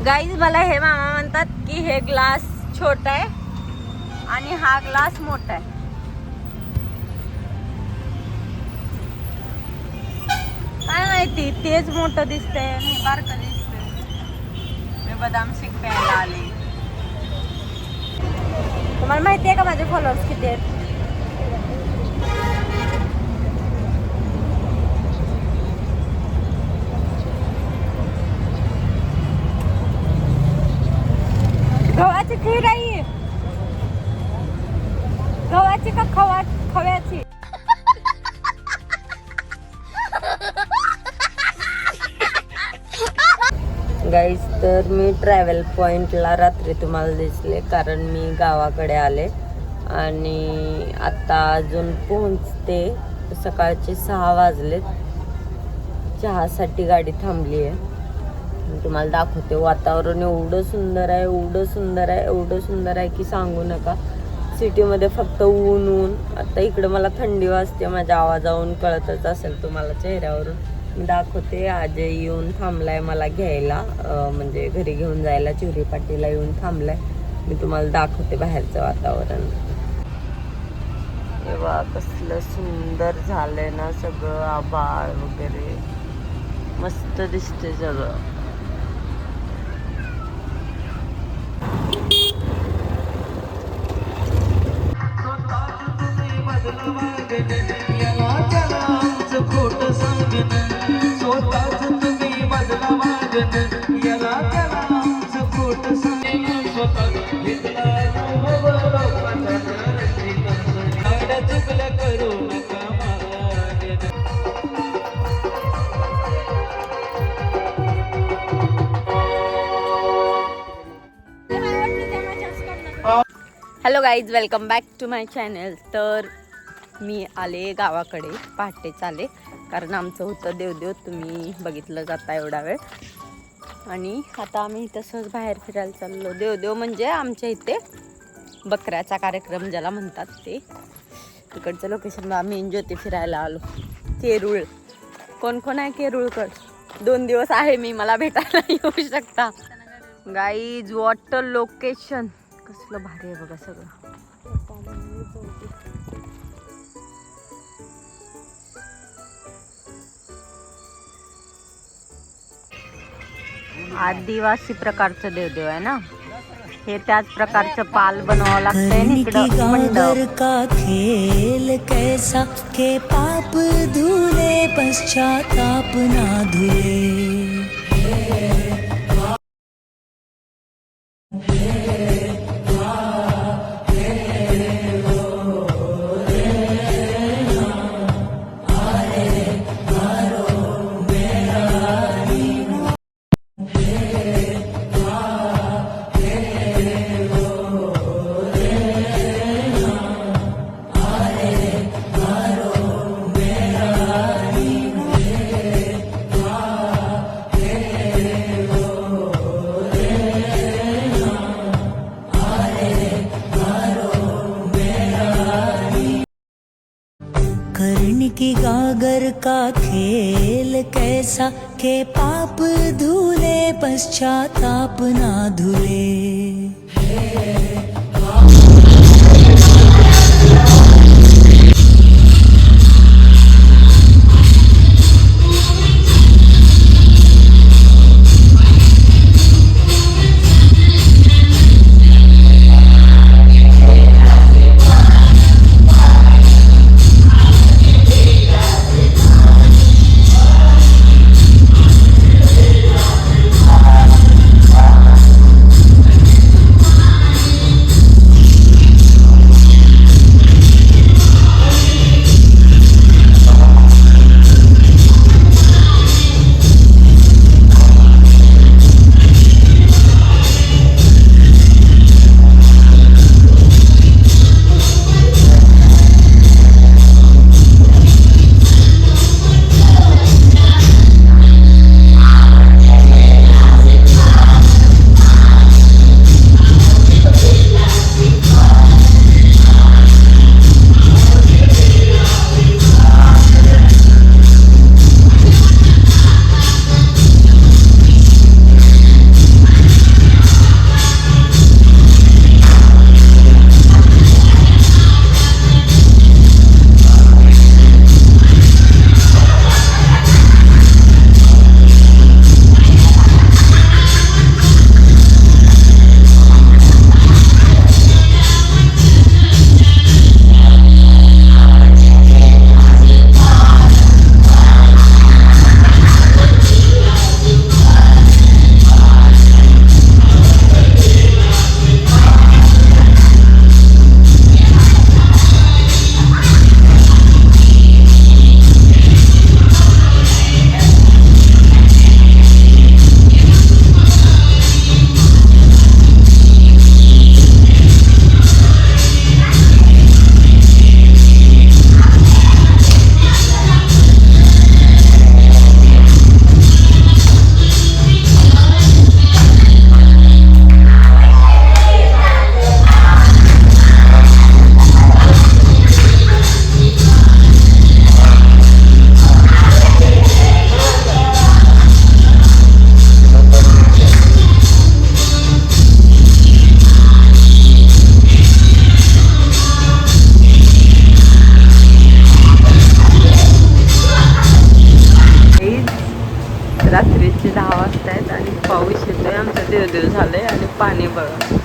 Guys मला हे मामा म्हणतात की हे ग्लास छोटा आहे आणि हा ग्लास मोठा आहे. काय माहिती तेच मोठं दिसतंय आणि बारकं दिसतंय. मी बदाम शेक प्यायला आले. तुम्हाला माहिती आहे का माझे फॉलोअर्स किती आहेत? गव्हाची खीर आहे. गव्हाची का खव्याची? गाईज तर मी ट्रॅव्हल पॉइंटला रात्री तुम्हाला दिसले कारण मी गावाकडे आले आणि आता अजून पोहोचते. सकाळचे 6 वाजलेत. चहासाठी गाडी थांबली आहे. तुम्हाला दाखवते. वातावरण एवढं सुंदर आहे, एवढं सुंदर आहे, एवढं सुंदर आहे की सांगू नका. सिटीमध्ये फक्त ऊन. आता इकडं मला थंडी वाजते. माझ्या आवाजावरून कळतच असेल तुम्हाला चेहऱ्यावरून. मी दाखवते. अजय येऊन थांबलाय मला घ्यायला, म्हणजे घरी घेऊन जायला चिवरी पाटीला येऊन थांबलाय. मी तुम्हाला दाखवते बाहेरचं वातावरण. तेव्हा कसलं सुंदर झालंय ना सगळं. आभाळ वगैरे मस्त दिसते सगळं. Hello guys, welcome back to my channel. तर मी आले गावाकडे, पहाटेच आले कारण आमचं होतं देवदेव. तुम्ही बघितलं जाता एवढा वेळ. आणि आता आम्ही तसंच बाहेर फिरायला चाललो. देवदेव म्हणजे आमच्या इथे बकऱ्याचा कार्यक्रम ज्याला म्हणतात ते. तिकडचं लोकेशनला आम्ही ज्योती फिरायला आलो. केरूळ. कोण कोण आहे केरूळकड? 2 दिवस आहे मी, मला भेटायला येऊ शकता. गाईज वॉटर लोकेशन कसलं भारी आहे बघा सगळं. आदिवासी प्रकारचं देवदेव आहे ना हे. त्याच प्रकारचं पाल बनवावं लागतंय. इकडं मंडप का खेल कैसा के पाप धुले पश्चाताप ना धुले. कर्ण की गागर का खेल कैसा के पाप धुले पश्चाताप ना धुले. 10 वाजता आहेत आणि पाऊस येतोय. आमचं देव झालंय आणि पाणी बघा.